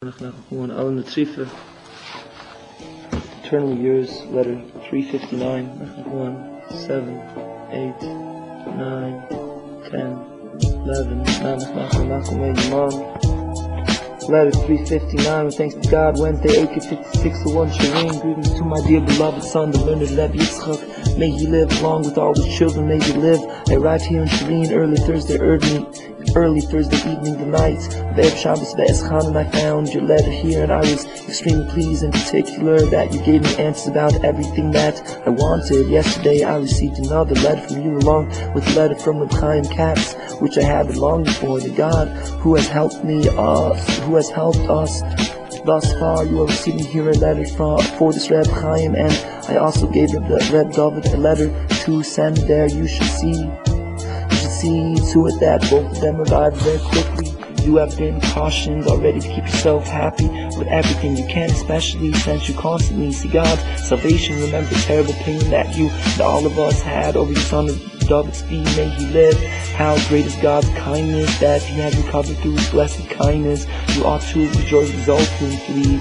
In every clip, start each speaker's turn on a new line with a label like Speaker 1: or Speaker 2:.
Speaker 1: alim letrufah, eternally yours, letter 359, 7, 8, 9, 10, 11, nanach, nachman, meuman. Letter 359, with thanks to God, Wednesday, 5601, Shireen. Greetings to my dear beloved son, the learned rebbe bezH. May he live along with all his children, may he live. I arrived here in Shireen early Thursday evening, the night of Shabbos bezH, and I found your letter here, and I was extremely pleased, in particular that you gave me answers about everything that I wanted. Yesterday I received another letter from you, along with a letter from Reb Chaim Katz, which I had been longing for. The God who has helped us thus far, you are receiving here a letter for this Reb Chaim, and I also gave the Reb David a letter to send there. You should see to it that both of them arrive very quickly. You have been cautioned already to keep yourself happy with everything you can, especially since you constantly see God's salvation. Remember the terrible pain that you and all of us had over your son David's feet. May he live. How great is God's kindness that he has recovered through his blessed kindness. You ought to rejoice exultantly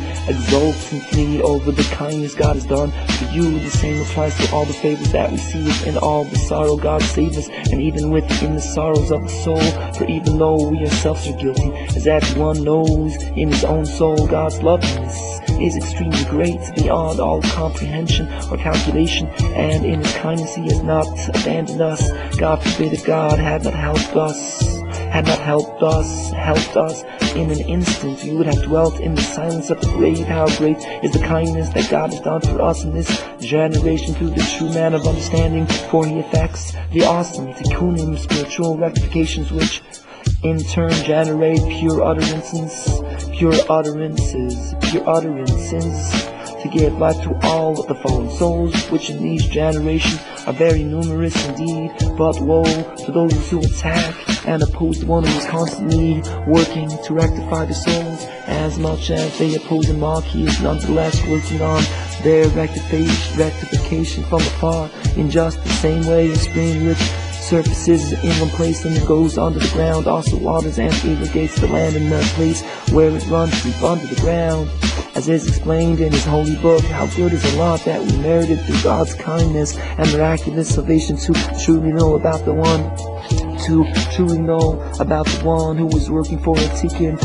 Speaker 1: over the kindness God has done for you. The same applies to all the favors that we see within all the sorrow. God save us, and even within the sorrows of the soul. For even though we ourselves are guilty, as everyone knows in his own soul, God's loveliness is extremely great, beyond all comprehension or calculation, and in his kindness he has not abandoned us. God forbid, if God had not helped us in an instant, we would have dwelt in the silence of the grave. How great is the kindness that God has done for us in this generation through the true man of understanding, for he effects the awesome tikkunim, spiritual rectifications, which in turn generate pure utterances to give life to all the fallen souls, which in these generations are very numerous indeed. But woe to those who attack and oppose the one who is constantly working to rectify the souls. As much as they oppose and mock, he is nonetheless working on their rectification from afar, in just the same way a spring which surfaces in one place and goes under the ground also waters and irrigates the land in the place where it runs deep under the ground. As is explained in his holy book, how good is a lot that we merited through God's kindness and miraculous salvation to truly know about the one who was working for our tikkun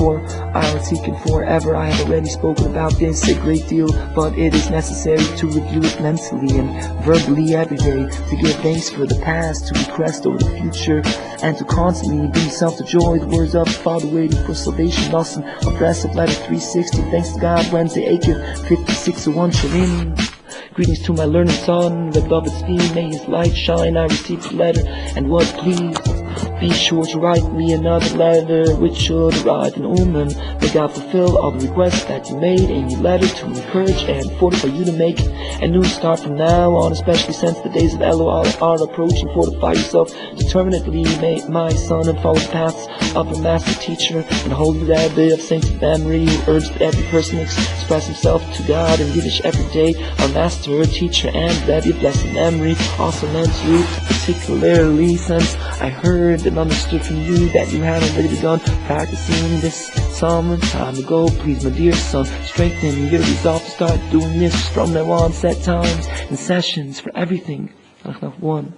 Speaker 1: forever. I have already spoken about this a great deal, but it is necessary to review it mentally and verbally every day, to give thanks for the past, to request over the future, and to constantly bring yourself to joy. The words of the Father waiting for salvation, lesson of rest of letter 360. Thanks to God, Wednesday, 5601, Shireen. Greetings to my learned son, Reb David's feet, may his light shine. I received the letter and was pleased. Be sure to write me another letter, which should arrive in meuman. May God fulfill all the requests that you made in your letter, to encourage and fortify you to make a new start from now on, especially since the days of Elul are approaching. Fortify yourself determinedly, my son, and follow the paths of a master teacher and holy rebbe of sainted memory, who urged every person to express himself to God in Yiddish every day. Our master, teacher, and rebbe of blessed memory also meant you, particularly since I heard and understood from you that you had already begun practicing this some time ago. Please, my dear son, strengthen your resolve to start doing this from now on. Set times and sessions for everything. Nachman.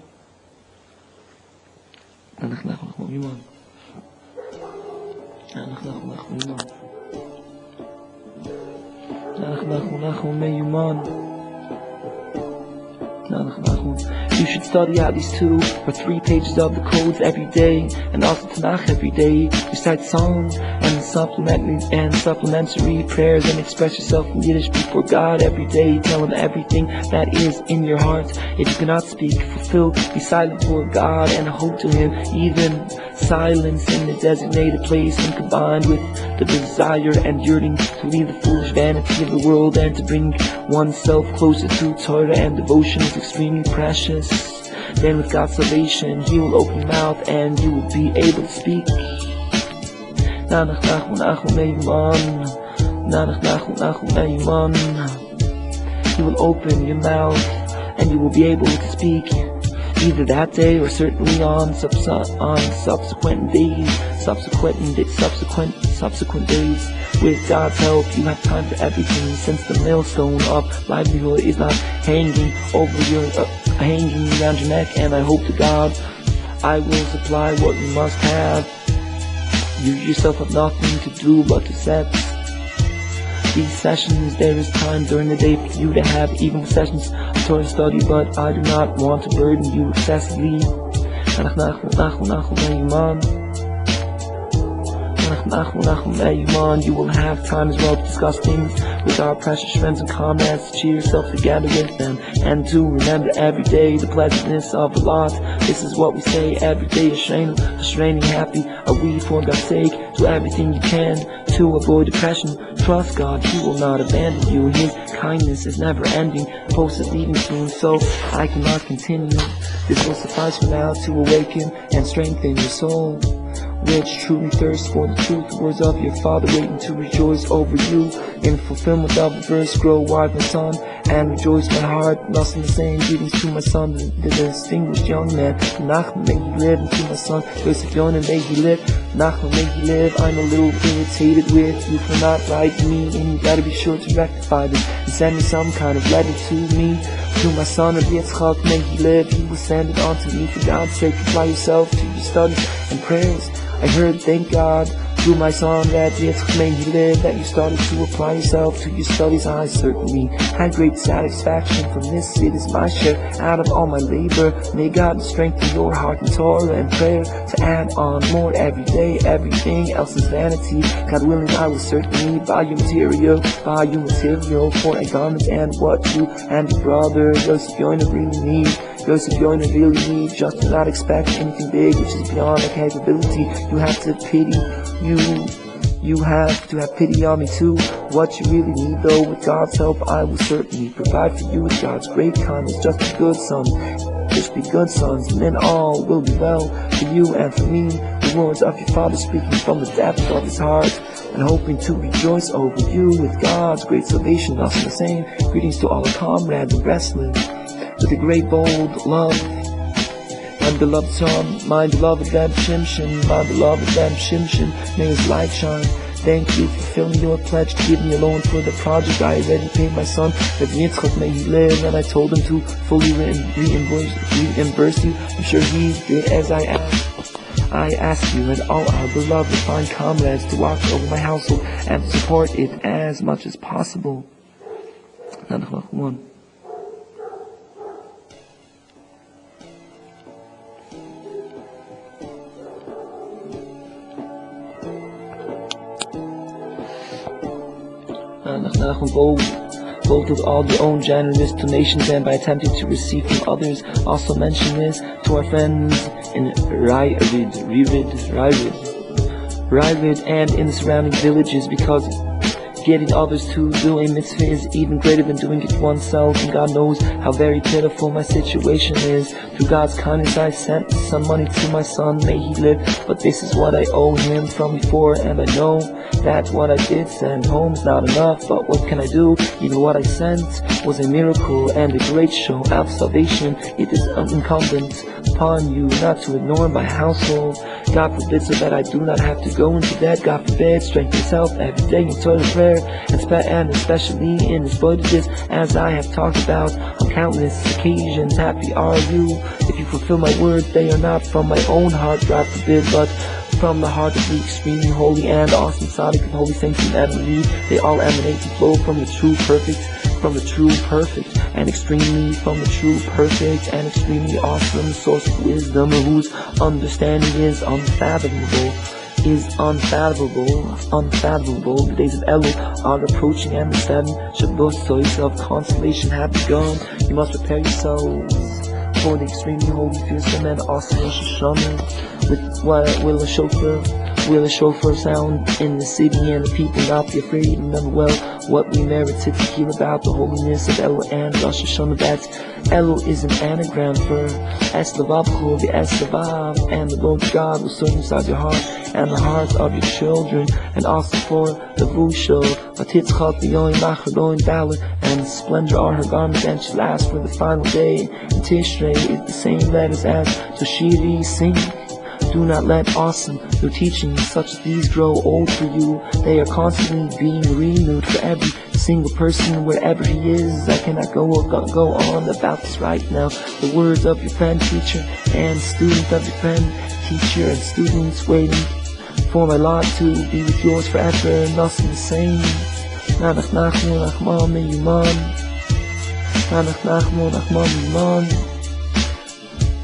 Speaker 1: You should study out these 2 or 3 pages of the codes every day, and also nach every day. Recite songs and supplementary prayers, and express yourself in Yiddish before God every day. Tell him everything that is in your heart. If you cannot speak, be silent for God and hold to him. Even silence in the designated place, when combined with the desire and yearning to leave the foolish vanity of the world and to bring oneself closer to Torah and devotion, is extremely precious. Then with God's salvation, he will open your mouth and you will be able to speak. Nanach, nachman, meuman. He will open your mouth and you will be able to speak. either that day or certainly on subsequent days, subsequent subsequent days. With God's help, you have time for everything, since the millstone of livelihood is not hanging around your neck. And I hope to God I will supply what you must have. You yourself have nothing to do but to set these sessions. There is time during the day for you to have even sessions of Torah study, but I do not want to burden you excessively. Nach meuman. You will have time as well to discuss things with our precious friends and comrades, to cheer yourself together with them, and to remember every day the pleasantness of the lot. This is what we say every day: Ashreinu, happy are we for God's sake. Do everything you can to avoid depression. Trust God, He will not abandon you. His kindness is never ending. The post is leaving soon, so I cannot continue. This will suffice for now to awaken and strengthen your soul, which truly thirsts for the truth. The words of your Father waiting to rejoice over you. In fulfillment of the verse, grow wise, my son, and rejoice, my heart. Thus in the same greetings to my son, the distinguished young man. Nachman, may he live, and to my son, seforim, may he live. Nachman, may he live. I'm a little irritated with you for not writing me, and you gotta be sure to rectify this and send me some kind of letter to me. To my son, bezH, may he live. He will send it on to me. For God's sake, apply yourself to your studies and prayers. I heard, thank God, through my song that bezH, may he live, that you started to apply yourself to your studies. I certainly had great satisfaction from this. It is my share out of all my labor. May God strengthen your heart in Torah and prayer to add on more every day. Everything else is vanity. God willing, I will certainly buy you material for a garment, and what you and your brother Yosef really need. Yosef really need, just do not expect anything big which is beyond our capability. You have to have pity on me too. What you really need though, with God's help, I will certainly provide for you with God's great kindness. Just be good sons, just be good sons, and then all will be well for you and for me. The words of your Father speaking from the depth of his heart, and hoping to rejoice over you with God's great salvation. Also the same greetings to all the comrades and wrestlers, with a great bold love. My beloved son, my beloved rebbe Shimshon, may his light shine. Thank you for fulfilling your pledge to give me a loan for the project. I already paid my son, bezH, may he live, and I told him to fully reimburse you. I'm sure he did as I asked. I ask you and all our beloved fine comrades to watch over my household and to support it as much as possible. Nachman. Both with all your own generous donations and by attempting to receive from others. Also mention this to our friends in Ryrid and in the surrounding villages, because getting others to do a mitzvah is even greater than doing it oneself, and God knows how very pitiful my situation is. Through God's kindness I sent some money to my son, may he live, but this is what I owe him from before, and I know that what I did send home is not enough, but what can I do? Even what I sent was a miracle and a great show of salvation. It is incumbent upon you not to ignore my household. God forbid, so that I do not have to go into debt. God forbid, strengthen yourself every day in Torah prayer, and especially in this, as I have talked about on countless occasions. Happy are you if you fulfill my words. They are not from my own heart, God forbid, but from the heart of the extremely holy and awesome tzaddik and holy saints in heavenly. They all emanate and flow from the true perfect, and extremely from the true perfect and extremely awesome source of wisdom, whose understanding is unfathomable. The days of Elul are approaching, and the 7 Shabbosos of consolation have begun. You must prepare yourselves for the extremely holy, fearsome, and awesome Rosh Hashanah. With what will a shofar sound in the city, and the people not be afraid. Remember well what we merited to hear about the holiness of Elul and Rosh Hashanah. That Elul is an anagram for Eslavavchu, the Eslavav, and the Lord God will serve inside your heart and the hearts of your children, and also for the Vushel, Vatitzchat, the Yoin, Machaloin, Dalit, and splendor are her garments, and she lasts for the final day. And Tishrei is the same letters as Toshiri, sing. Do not let awesome new teachings such as these grow old for you. They are constantly being renewed for every single person wherever he is. I cannot go on about this right now. The words of your friend, teacher, and student of your friend, teacher, and students waiting for my lot to be with yours forever. Nothing the same. Nanach, nachman, meuman. Nanach, nachman, meuman.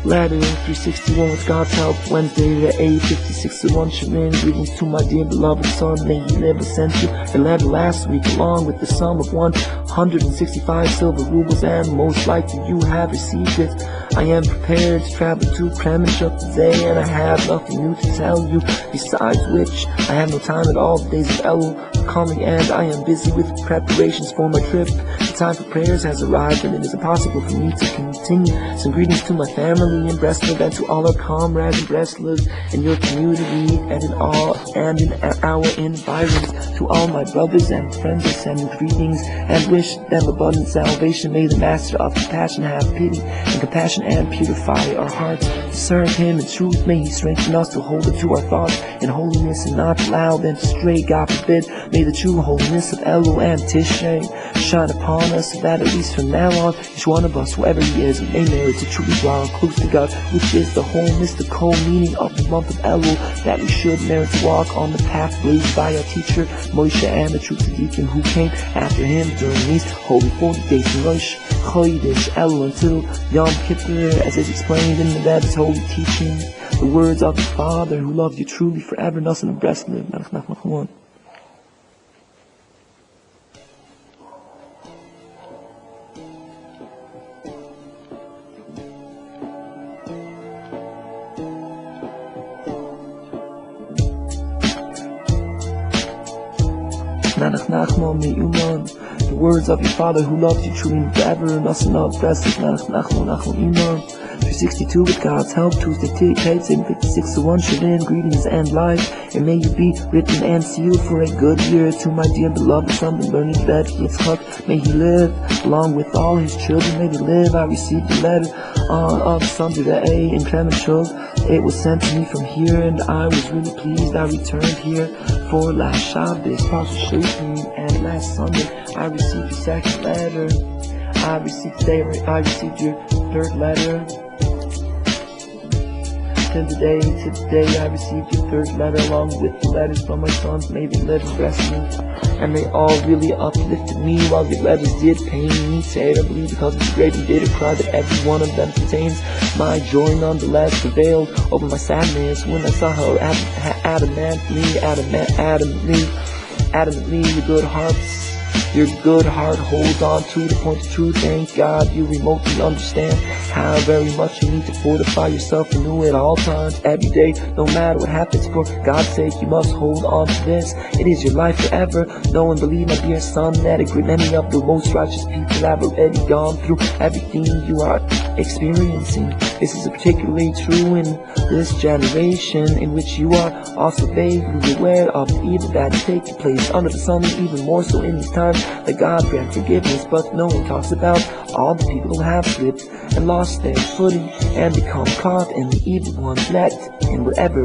Speaker 1: Ladder 361 with God's help, Wednesday the 8:56:1 Shamin. Greetings to my dear beloved son, may he live. I sent you the letter last week along with the sum of 165 silver rubles, and most likely you have received it. I am prepared to travel to Kremenchuk today, and I have nothing new to tell you, besides which I have no time at all. The days of Elul are coming, and I am busy with preparations for my trip. The time for prayers has arrived, and it is impossible for me to continue. Some greetings to my family in Breslov, and to all our comrades in Breslov, in your community, and in our environs. To all my brothers and friends I send greetings, and wish them abundant salvation. May the Master of compassion have pity and compassion, and purify our hearts to serve him in truth. May he strengthen us to hold it to our thoughts in holiness, and not allow them to stray, God forbid. May the true holiness of Elul and Tishrei shine upon us, so that at least from now on, each one of us, whoever he is, may merit to truly draw close to God, which is the whole mystical meaning of the month of Elul, that we should merit to walk on the path blazed by our teacher Moshe and the true tzaddikim who came after him during these holy 40 days from Rosh Chodesh Elul until Yom Kippur, as is explained in the rebbe's holy teaching. The words of the Father who loved you truly forever, Nasan of Breslov, nachman. Nanach, nachma, meuman. The words of your Father who loves you truly forever, Nasan of Breslov, nachman. 362 with God's help, Tuesday 8:56:1 Shavin. Greetings and life, and may you be written and sealed for a good year. To my dear beloved son, the learned rebbe Yitzchak, may he live along with all his children. May they live. I received the letter of Sunday the A in Kremenchuk. It was sent to me from here, and I was really pleased. I returned here for last Shabbos, and last Sunday I received your second letter. I received your third letter. Today I received your third letter along with the letters from my sons. May they live and bless me, and they all really uplifted me, while your letters did pain me terribly, because of the great and bitter cry that every one of them contains. My joy nonetheless prevailed over my sadness when I saw how adamantly your good heart holds on to the point of truth. Thank God you remotely understand how very much you need to fortify yourself anew at all times, every day, no matter what happens. For God's sake, you must hold on to this. It is your life forever. Know and believe, my dear son, that a great many of the most righteous people have already gone through everything you are experiencing. This is particularly true in this generation, in which you are also vaguely aware of the evil that is taking place under the sun, and even more so in these times. That God grant forgiveness, but no one talks about all the people who have slipped and lost their footing and become caught in the evil one's net in whatever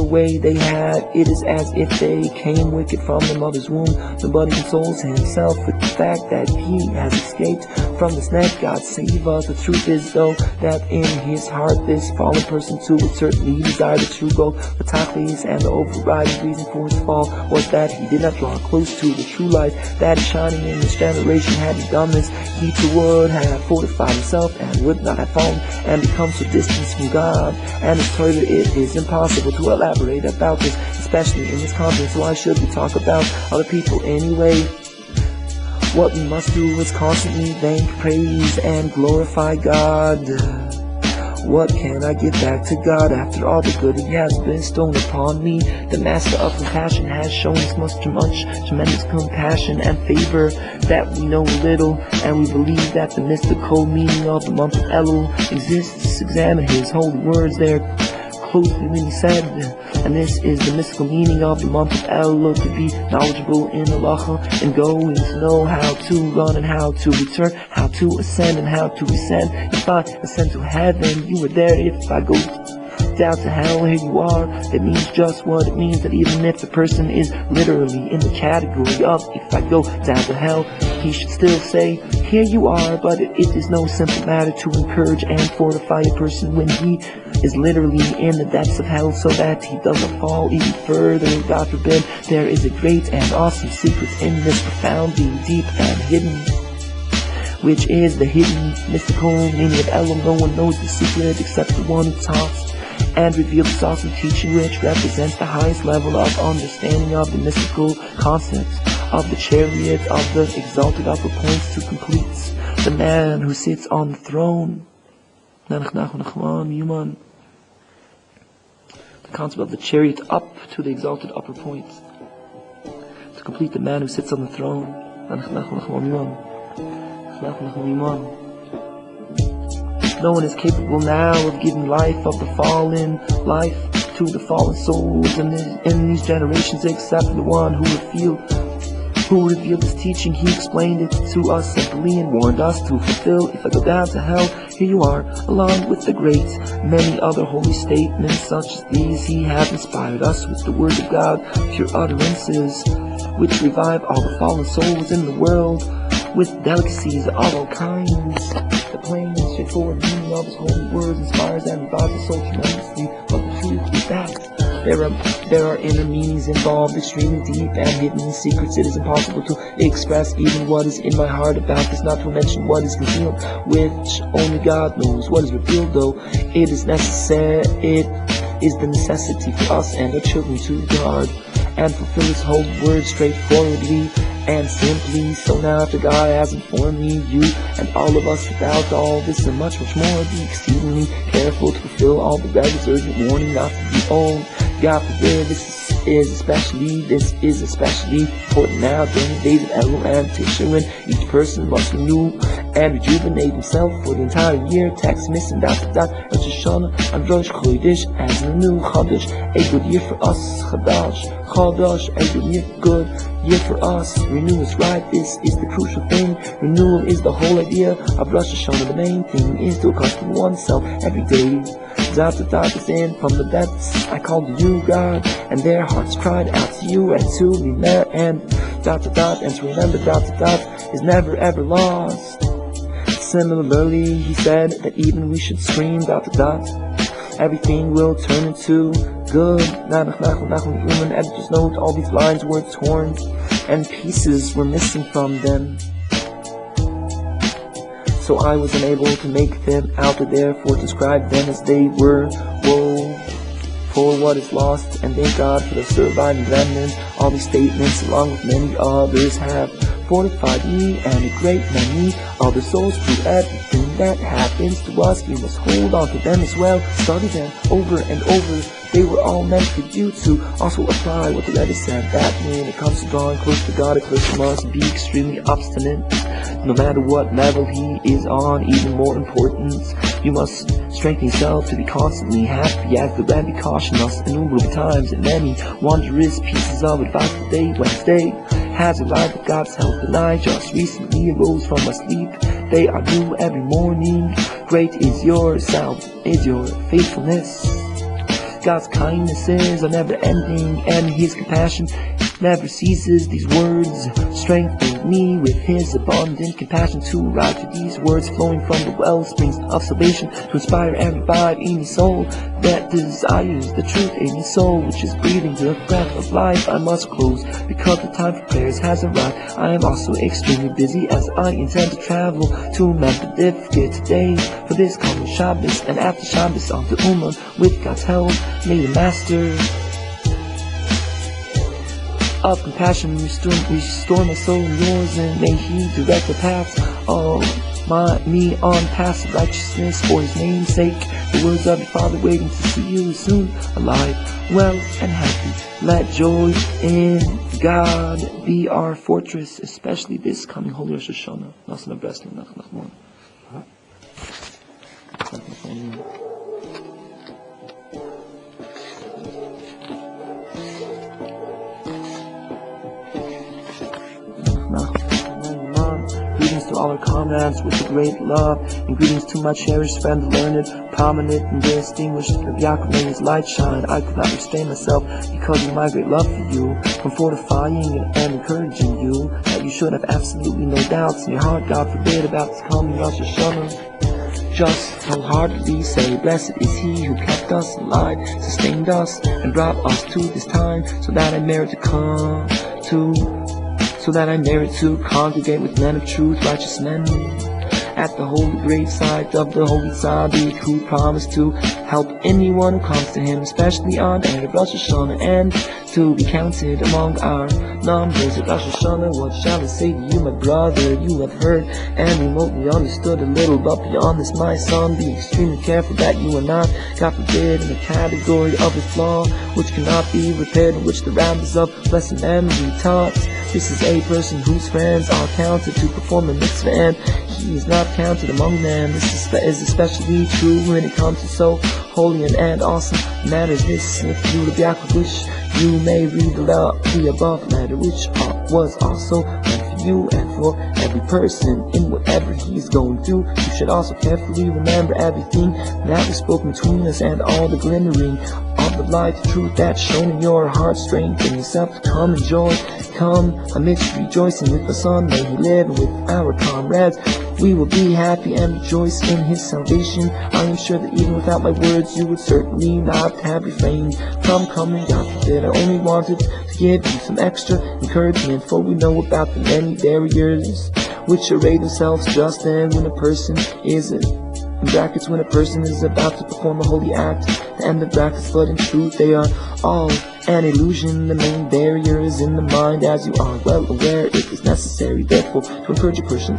Speaker 1: way they had. It is as if they came wicked from their mother's womb. Nobody consoles himself with the fact that he has escaped from this net. God save us. The truth is, though, that in his heart this fallen person too would certainly desire the true goal, the tachlis, and the overriding reason for his fall was that he did not draw close to the true light that is shining in this generation. Had he done this, he too would have fortified himself and would not have fallen and become so distant from God and his Torah. It is impossible to elaborate about this, especially in this conference. Why should we talk about other people anyway? What we must do is constantly thank, praise, and glorify God. What can I give back to God after all the good He has bestowed upon me? The Master of compassion has shown us much tremendous compassion and favor that we know little, and we believe that the mystical meaning of the month of Elul exists. Examine His holy words. They're supposedly when he said, and this is the mystical meaning of the month of Elul, to be knowledgeable in halacha and going to know how to run and how to return, how to ascend and how to descend. If I ascend to heaven, you were there. If I go down to hell, here you are. That means just what it means, that even if the person is literally in the category of if I go down to hell, he should still say, here you are. But it is no simple matter to encourage and fortify a person when he is literally in the depths of hell, so that he doesn't fall even further. God forbid. There is a great and awesome secret in this, profoundly deep and hidden, which is the hidden mystical meaning of Elam. No one knows the secret except the one who talks and reveals this awesome teaching, which represents the highest level of understanding of the mystical concepts of the chariot of the exalted upper points to complete the man who sits on the throne. Nanach, nachman, meuman. The concept of the chariot up to the exalted upper points to complete the man who sits on the throne. Nanach, nachman, meuman. No one is capable now of giving life of the fallen, life to the fallen souls in these generations, except the one who revealed this teaching. He explained it to us simply and warned us to fulfill. If I go down to hell, here you are, along with the great many other holy statements such as these. He has inspired us with the word of God, pure utterances, which revive all the fallen souls in the world with delicacies of all kinds. The plain and straightforward meaning of his holy words inspires and revives the soul tremendously. But the truth is that there are inner meanings involved, extremely deep and hidden secrets. It is impossible to express even what is in my heart about this, not to mention what is concealed, which only God knows. What is revealed, though, it is necessary. It is the necessity for us and our children to guard and fulfill his holy word straightforwardly and simply. So now, after God has informed me, you and all of us about all this and much, much more, be exceedingly careful to fulfill all the rebbe's urgent warning not to be old. God forbid. This is especially important now during the days of Elul and Tisha, when each person must renew and rejuvenate himself for the entire year. Text missing Rosh Hashanah and Rosh Chodesh as a new Chodesh, a good year for us. Chodesh, a good year for us. Renew is right. This is the crucial thing. Renewal is the whole idea of Rosh Hashanah. The main thing is to accustom oneself every day. Dot is in from the depths. I called to you, God, and their hearts cried out to you, and to remember and to remember is never ever lost. Similarly, he said that even we should scream everything will turn into good. Nach, nachman, meuman. Editors note all these lines were torn and pieces were missing from them, so I was unable to make them out, and therefore describe them as they were. Woe for what is lost, and thank God for the surviving remnant. All these statements, along with many others, have fortified me and a great many other souls through everything that happens to us. We must hold on to them as well, study them over and over. They were all meant for you to also apply what the rebbe said, that when it comes to drawing close to God, a person must be extremely obstinate. No matter what level he is on, even more important, you must strengthen yourself to be constantly happy, as the rebbe cautioned us innumerable times in many wondrous pieces of advice. Today, Wednesday, has arrived with God's help, and I just recently arose from my sleep. They are new every morning. Great is your faithfulness. God's kindnesses are never ending, and his compassion never ceases. These words strengthen me with his abundant compassion to write to these words flowing from the well springs of salvation, to inspire and revive any soul that desires the truth, any soul which is breathing the breath of life. I must close because the time for prayers has arrived. I am also extremely busy, as I intend to travel to Memphis today for this coming Shabbos, and after Shabbos on the meuman. With God's help, may the Master of compassion restore my soul and yours, and may he direct the paths of me on paths of righteousness for his name's sake. The words of your Father waiting to see you soon, alive, well, and happy. Let joy in God be our fortress, especially this coming holy Rosh Hashanah. nach, nachman. all our comrades with a great love, and greetings to my cherished friend, the learned, prominent, and distinguished Rebbe Yaakov. May his light shine. I could not restrain myself because of my great love for you, from fortifying and encouraging you, that you should have absolutely no doubts in your heart, God forbid, about this coming Rosh Hashanah. Just wholeheartedly say, blessed is he who kept us alive, sustained us, and brought us to this time, so that I merit to congregate with men of truth, righteous men, at the holy graveside of the holy tzaddik, who promised to help anyone who comes to him, especially on Erev Rosh Hashanah, and to be counted among our numbers at Rosh Hashanah. What shall I say to you, my brother? You have heard and remotely understood a little, but beyond this, my son, be extremely careful that you are not, God forbid, in the category of a flaw which cannot be repaired, in which the rabbis of blessed memory taught. This is a person whose friends are counted to perform a mitzvah, and he is not counted among them. This is especially true when it comes to so holy and awesome matters. This, if you, Rebbe Yaakov, wish, you may read the above letter, which was also meant for you and for every person in whatever he is going through. You should also carefully remember everything that was spoken between us, and all the glimmering of the light, the truth that's shown in your heart. Strengthen yourself to come in joy, come amidst rejoicing with the Son. May he live with our comrades. We will be happy and rejoice in his salvation. I am sure that even without my words, you would certainly not have refrained from coming. God forbid, I only wanted to give you some extra encouragement, for we know about the many barriers which array themselves just then when a person is when a person is about to perform a holy act, the end of brackets, but in truth they are all an illusion. The main barrier is in the mind, as you are well aware. It is necessary, therefore, to encourage a person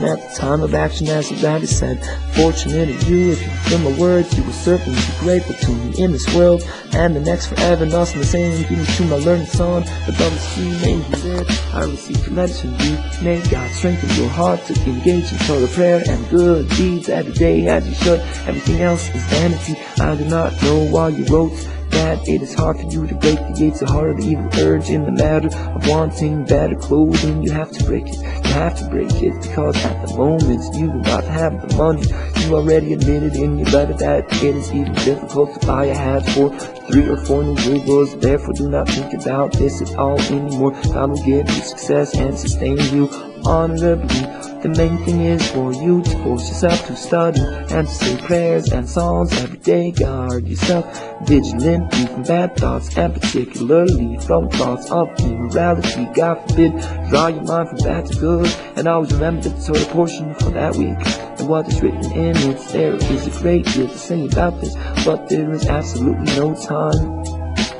Speaker 1: at the time of action, as that is said. Fortunate of you, if you fulfill my words, you will certainly be grateful to me in this world and the next forever. And thus in the same, greetings to my learned son, the brothers he may he live. I receive your letters from you. May God strengthen your heart to engage in Torah, prayer, and good deeds every day as you should. Everything else is vanity. I do not know why you wrote that it is hard for you to break the gates of heart of the evil urge in the matter of wanting better clothing. You have to break it. You have to break it because at the moment you do not have the money. You already admitted in your letter that it is even difficult to buy a hat for 3 or 4 new rubles. Therefore, do not think about this at all anymore. God will give you success and sustain you honorably. The main thing is for you to force yourself to study and to say prayers and psalms every day. Guard yourself vigilantly from bad thoughts, and particularly from thoughts of immorality. God forbid, draw your mind from bad to good, and always remember the Torah portion for that week and what is written in it. There is a great deal to say about this, but there is absolutely no time.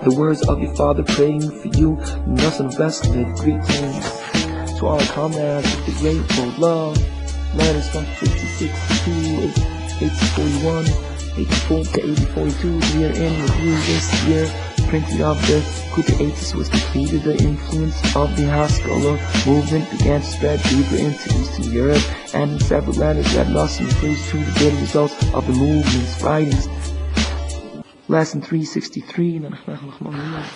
Speaker 1: The words of your father praying for you, nothing less than greetings to all comrades with the grateful love. Letters from 56 to 841, 84 to 8042. Year in review this year. Printing of the Kuta was completed. The influence of the Haskalah movement began to spread deeper into Eastern Europe, and in several letters that Nelson refers to the good results of the movement's writings. Lesson 363, nanach, nachman.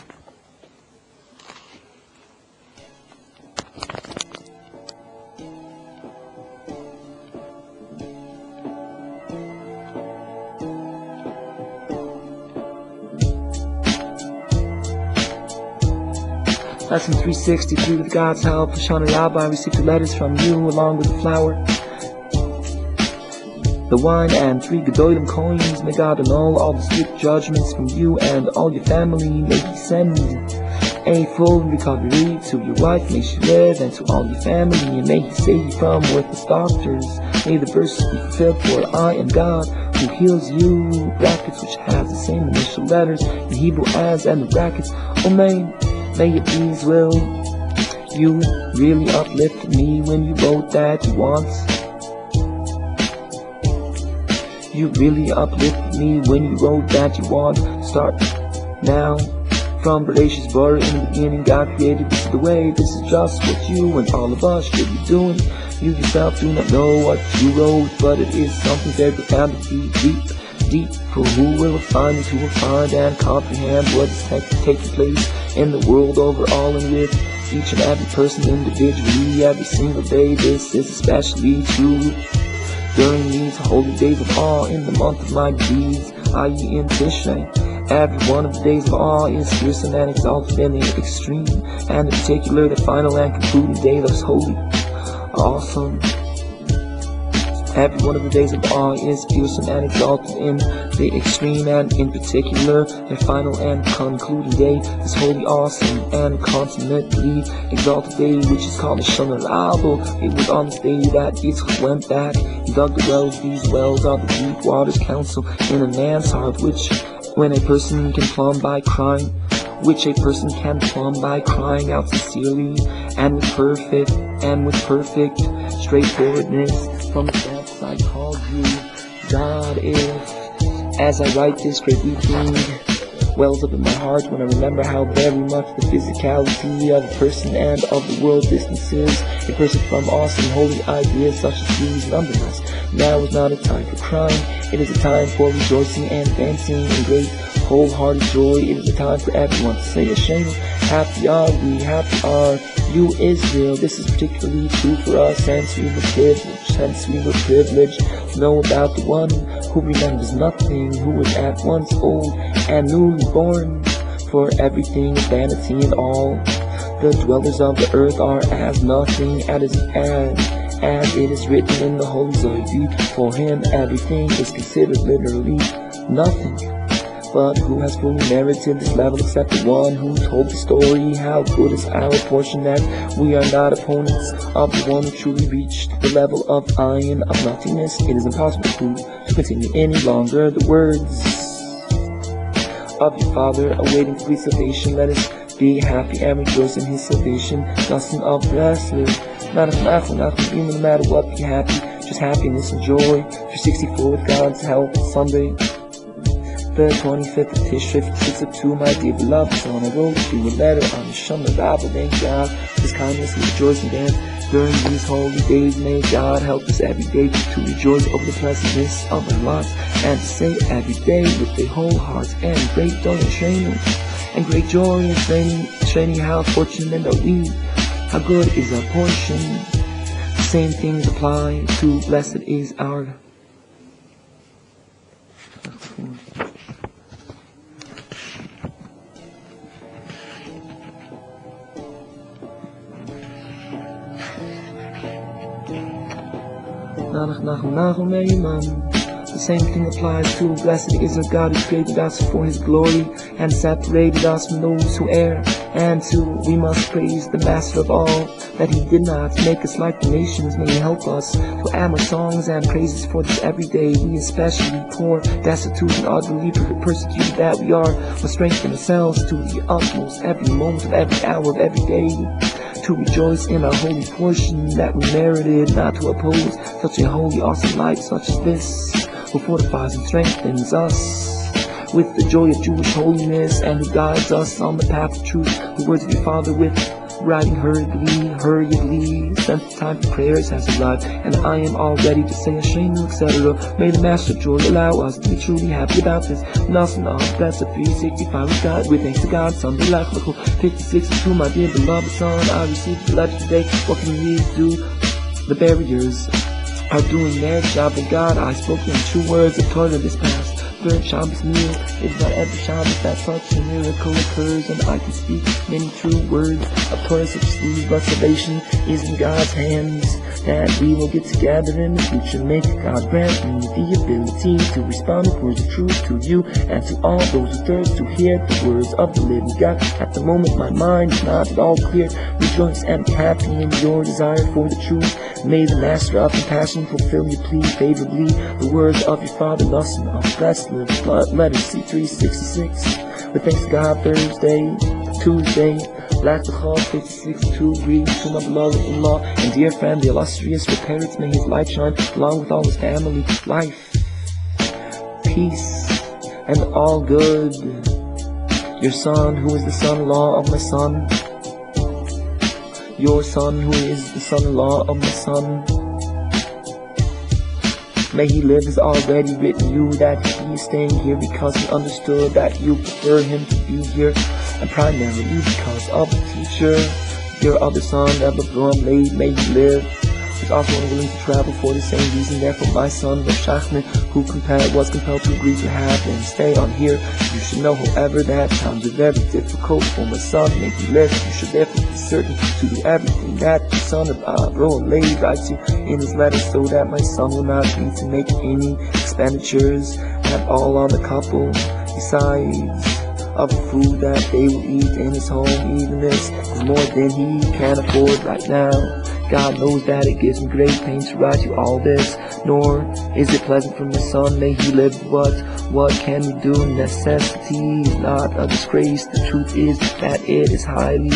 Speaker 1: Lesson 363, with God's help, Shana Rabbi received 2 letters from you along with the flour, the wine, and 3 Gedolim coins. May God annul all the strict judgments from you and all your family. May he send a full recovery to your wife, may she live, and to all your family, and may he save you from worthless doctors. May the verses be fulfilled, for I am God who heals you, brackets which has the same initial letters in Hebrew as, and the brackets, omaaiiinnn. May it please will you really uplift me when you wrote that you want. You really uplifted me when you wrote that you want. Start now. From bezH Bara, in the beginning God created. This is the way, this is just what you and all of us should be doing. You yourself do not know what you wrote, but it is something very profound and deep. For who will find it, who will find and comprehend what is taking place in the world overall, and with each and every person individually, every single day. This is especially true during these holy days of awe in the month of my deeds, i.e. in Tishrei. Every one of the days of awe is fearsome and exalted in the extreme, and in particular the final and concluding day that is holy, awesome. Every one of the days of awe is fearsome and exalted in the extreme, and in particular the final and concluding day is holy, awesome, and consummately exalted day, which is called the Shana Rabel. It was on this day that Yitzchak went back and dug the wells. These wells are the deep waters counsel in a man's heart, which when a person can plumb by crying, which a person can plumb by crying out sincerely and with perfect straightforwardness from the depths I called you. God, if as I write this great evening wells up in my heart when I remember how very much the physicality of a person and of the world distances a person from awesome holy ideas such as these. Nonetheless, now is not a time for crying. It is a time for rejoicing and dancing in great wholehearted joy. It is a time for everyone to say Hashem, happy are we, happy are you, Israel. This is particularly true for us since we were privileged to know about the one who remembers nothing, who is at once old and newly born. For everything is vanity, and all the dwellers of the earth are as nothing, as it is written in the Holy Zohar. For him everything is considered literally nothing. But who has fully merited this level except the one who told the story? How good is our portion that we are not opponents of the one who truly reached the level of ayin, of nothingness. It is impossible to continue any longer. The words of your Father awaiting complete salvation. Let us be happy and rejoice in his salvation. Nothing of blessed, not of nachman, no matter what, be happy, just happiness and joy. 364 with God's help, Sunday, the 25th of Tishrei, 5602, my dear beloved son, I wrote you a letter on the Shana Rabel. Thank God for his kindness and rejoice and dance during these holy days. May God help us every day to rejoice over the pleasantness of our lives, and to say every day with a whole heart and great joy and training, and great joy and training, how fortunate are we, how good is our portion. The same things apply to blessed is our nach meuman. The same thing applies to blessed is our God who created us for his glory and separated us from those who err. And we must praise the Master of all, that he did not make us like the nations. May he help us to add more songs and praises for this every day. We especially poor, destitute, and utterly persecuted that we are, must strengthen ourselves to the utmost every moment of every hour of every day, to rejoice in our holy portion that we merited, not to oppose such a holy, awesome life such as this, who fortifies and strengthens us with the joy of Jewish holiness, and who guides us on the path of truth. The words of your Father with writing hurriedly, since the time for prayers has arrived, and I am all ready to say Hashem, etc. May the Master of Joy allow us to be truly happy about this. Nothing of blessed 365 with God, with thanks to God. Sunday, Lachmachu 56 my dear beloved son, I received the letter today. What can we do? The barriers are doing their job, and God, I spoke in true words of torah this past third Shabbos meal. It is not every Shabbos that such a miracle occurs, and I can speak many true words of torah such as these, but salvation is in God's hands, that we will get together in the future. May God grant me the ability to respond with words of truth to you and to all those who thirst to hear the words of the living God. At the moment my mind is not at all clear. Rejoice and be happy in your desire for the truth. May the Master of compassion fulfill your plea favorably. The words of your Father, Nassim of blessed letter C366. With thanks to God, Tuesday, letrufah 56 greetings to my beloved-in-law and dear friend, the illustrious Rebbe. May his light shine along with all his family. Life, peace, and all good. Your son, who is the son-in-law of my son. Your son, who is the son-in-law of my son. May he live as already written you, that he is staying here because he understood that you prefer him to be here, and primarily because of the teacher, Your other son, ever born late, may you live, was also unwilling to travel for the same reason. Therefore my son, bezH, who was compelled to agree to have and stay on here. You should know, however, that times are very difficult for my son. May he live. You should therefore be certain to do everything that the son of Abraham writes you in his letter, so that my son will not need to make any expenditures at all on the couple, besides of the food that they will eat in his home. Even this is more than he can afford right now. God knows that it gives me great pain to write you all this, nor is it pleasant for my son. May he live. What can we do? Necessity is not a disgrace. The truth is that it is highly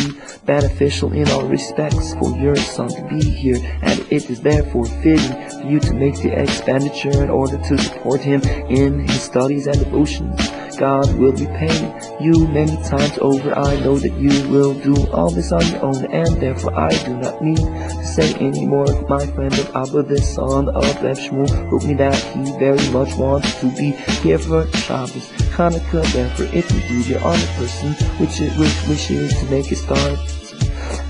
Speaker 1: beneficial in all respects for your son to be here, and it is therefore fitting for you to make the expenditure in order to support him in his studies and devotions. God will repay you many times over. I know that you will do all this on your own, and therefore I do not need to say any more. My friend of Abba, the son of Shmuel, wrote me that he very much wants to be here for Shabbos, Hanukkah. Therefore, if you do, you're on a person which wishes to make a start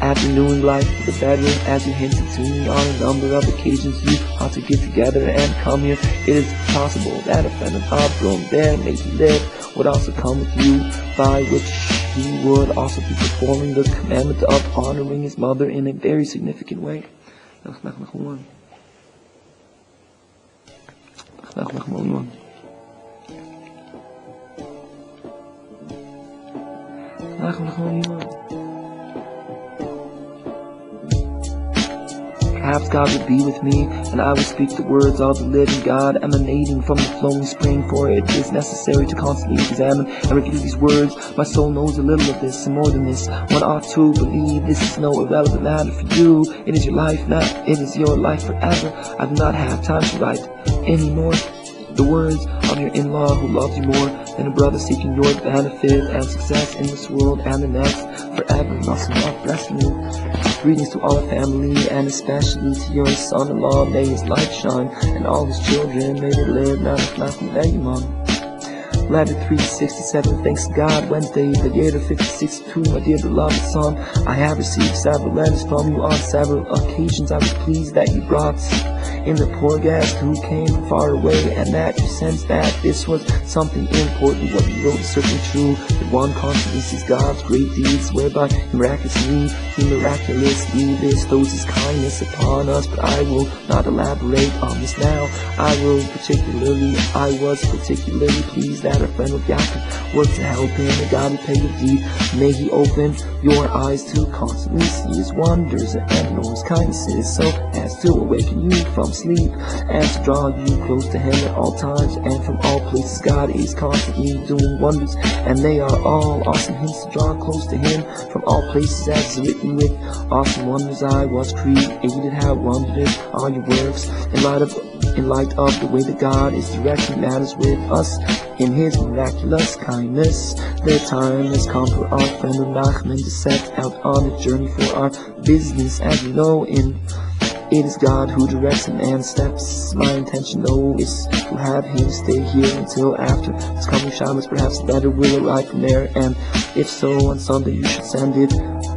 Speaker 1: at renewing life for the better. As you hinted to me on a number of occasions, you ought to get together and come here. It is possible that a friend of Abraham there, may he live, would also come with you, by which he would also be performing the commandment of honoring his mother in a very significant way. Nach nachman. Perhaps God will be with me, and I will speak the words of the living God emanating from the flowing spring, for it is necessary to constantly examine and review these words. My soul knows a little of this, and more than this, one ought to believe this is no irrelevant matter for you. It is your life now, it is your life forever. I do not have time to write any more the words of your in-law who loves you more than a brother, seeking your benefit and success in this world and the next forever. Allah bless you. Greetings to all the family, and especially to your son-in-law. May his light shine, and all his children, may they live nach meuman. Letter 367, thanks to God, Wednesday, the year of 56-2, my dear beloved son. I have received several letters from you on several occasions. I was pleased that you brought in the poor guest who came from far away, and that you sensed that this was something important. What you wrote is certainly true, that one constantly sees God's great deeds, whereby he miraculously bestows his kindness upon us. But I will not elaborate on this now. I was particularly pleased that our friend of Yaakov worked to help him. May God repay your deed. May he open your eyes to constantly see his wonders and know his kindnesses, so as to awaken you from sleep and to draw you close to him at all times and from all places. God is constantly doing wonders, and they are all awesome hints to draw close to him from all places, as is written, with awesome wonders I was created. How wondrous are your works, in light of the way that God is directing matters with us in his miraculous kindness. The time has come for our friend Nachman to set out on a journey for our business. As you know, it is God who directs a man's steps. My intention, though, is to have him stay here until after his coming Shabbos. Perhaps a letter will arrive from there, and if so, on Sunday you should send it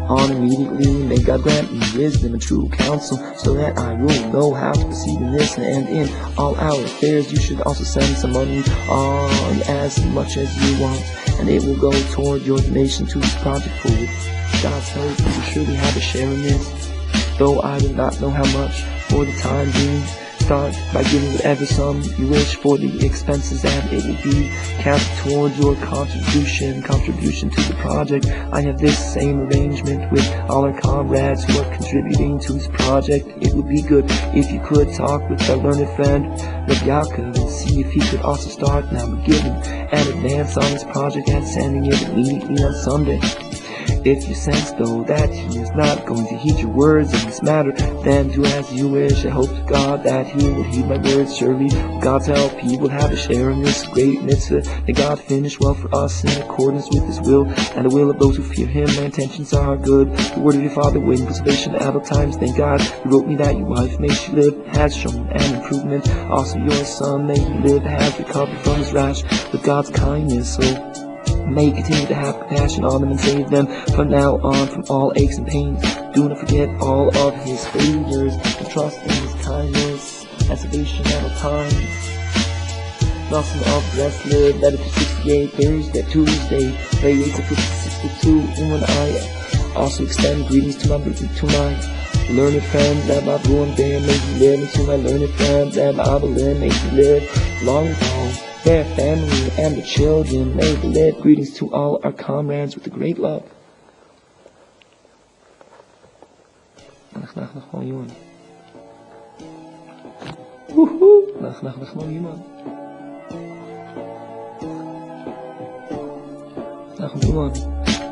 Speaker 1: on immediately. May God grant me wisdom and true counsel, so that I will know how to proceed in this and in all our affairs. You should also send some money on as much as you want, and it will go toward your donation to this project. For with God's help, you will surely have a share in this, though I do not know how much for the time being. Start by giving whatever sum you wish for the expenses, and it will be counted toward your contribution to the project. I have this same arrangement with all our comrades who are contributing to this project. It would be good if you could talk with our learned friend Rebbe and see if he could also start now giving an advance on this project and sending it immediately on Sunday. If you sense, though, that he is not going to heed your words in this matter, then do as you wish. I hope to God that he will heed my words. Surely, with God's help, he will have a share in this great mitzvah. May God finish well for us in accordance with his will and the will of those who fear him. My intentions are good. The word of your father, waiting preservation at all times. Thank God he wrote me that your wife, may she live, has shown an improvement. Also your son, may he live, has recovered from his rash with God's kindness. So May you continue to have compassion on them and save them from now on from all aches and pains. Do not forget all of his favors and trust in his kindness and salvation at all times. Blossom of blessed live, letter to 68, Thursday, Tuesday, radiates to 56 and I also extend greetings to my learned friends that my ruin there may he live, and to my learned friends that my alim may he live long with all their family and the children may they live. Greetings to all our comrades with a great love. nach meuman. Woohoo! nach meuman.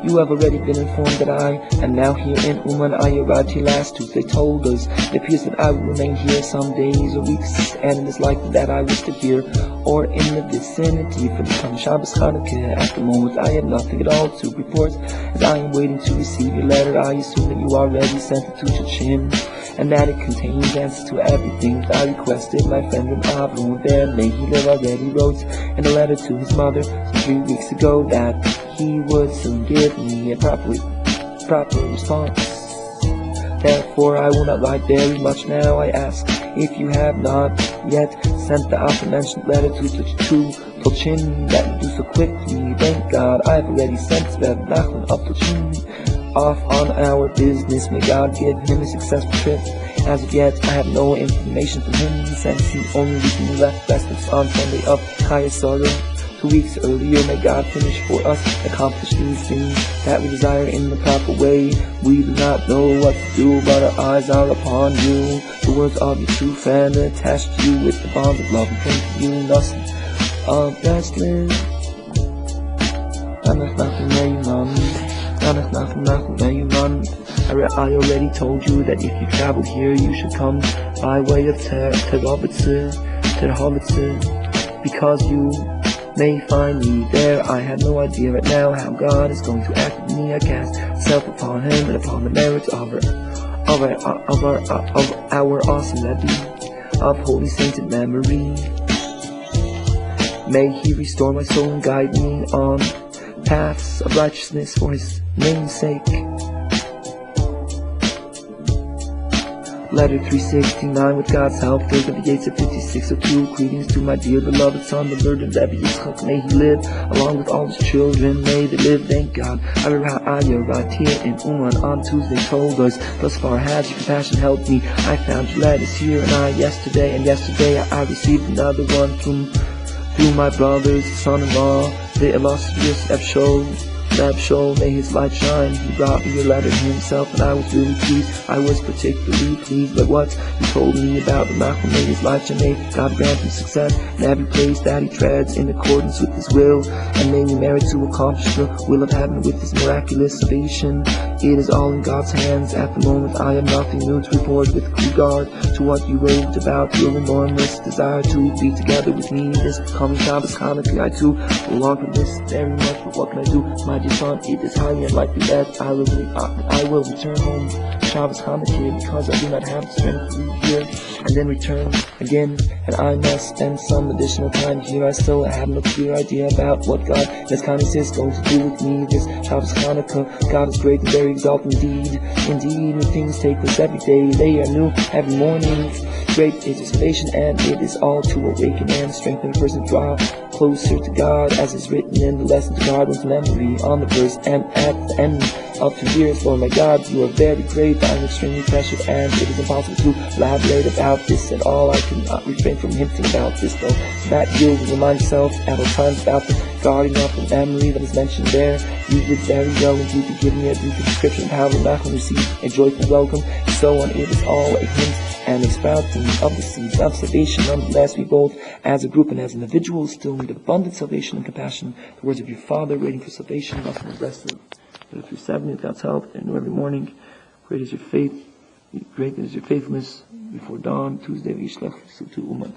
Speaker 1: You have already been informed that I am now here in Uman. I arrived here last Tuesday. Told us it appears that I will remain here some days or weeks, and it is likely that I will stay here or in the vicinity for the coming Shabbos Chanukah. At the moment, I have nothing at all to report, as I am waiting to receive your letter. I assume that you already sent it to Chachin, and that it contains answers to everything that I requested. My friend from Avron there, may he live, already wrote in a letter to his mother some 3 weeks ago that he would soon give me a proper response. Therefore, I will not write very much now. I ask if you have not yet sent the aforementioned letter to Tolchin that you do so quickly. Thank God, I have already sent Rebbe Nachman of Tolchin off on our business. May God give him a successful trip. As of yet, I have no information from him since he only recently left Westlands on Sunday of Chayasara. 2 weeks earlier, may God finish for us, accomplish these things that we desire in the proper way. We do not know what to do, but our eyes are upon you. The words of your true friend attached to you with the bonds of love and pray to you. Thus, of best live. Nach meuman. Nach meuman. I already told you that if you travel here, you should come by way of Terhovitze, because you may find me there. I have no idea right now how God is going to act with me. I cast myself upon him and upon the merits of our awesome rebbe of holy sainted memory. May he restore my soul and guide me on paths of righteousness for his name's sake. Letter 369, with God's help, goes to the gates of 5602. Greetings to my dear beloved son, the murdered rebbe bezH. May he live, along with all his children. May they live, thank God. I arrived here in Uman on Tuesday. Told us, thus far has your compassion helped me. I found your letters here, and yesterday I received another one through my brother's son-in-law, the illustrious Shol, may his light shine. He brought me a letter to himself, and I was really pleased. I was particularly pleased by what he told me about the nachman. May his light shine, may God grant him success in every place that he treads in accordance with his will, and may we merit to accomplish the will of heaven with his miraculous salvation. It is all in God's hands. At the moment, I have nothing new to report with regard to what you wrote about your enormous desire to be together with me this coming Shabbos Chanukah. I too will long for this very much, but what can I do, my dear son? It is highly unlikely that I will return home Shabbos Chanukah, because I do not have the strength to leave here and then return again, and I must spend some additional time here. I still have no clear idea about what God in His kindness is going to do with me this Shabbos Chanukah. God is great and very exalted indeed. Indeed, new things take place every day. They are new every morning. Great is His salvation, and it is all to awaken and strengthen a person to draw closer to God, as is written in the lesson to God one's memory on the verse and at the end of 2 years. Lord my God, you are very great. I am extremely precious, and it is impossible to elaborate about this at all. I cannot refrain from hinting about this, though, so that you will remind yourself at all times about the guarding of the memory that is mentioned there. You did very well indeed to give me a brief description of how the nachman received a joyful welcome, and so on. It is all a hint and a sprouting of the seeds of salvation. Nonetheless, we both, as a group and as individuals, still need abundant salvation and compassion. The words of your Father, waiting for salvation, must be blessed. Through 7, with God's help, and every morning. Great is your faith, great is your faithfulness before dawn. Tuesday, we shlech to Uman.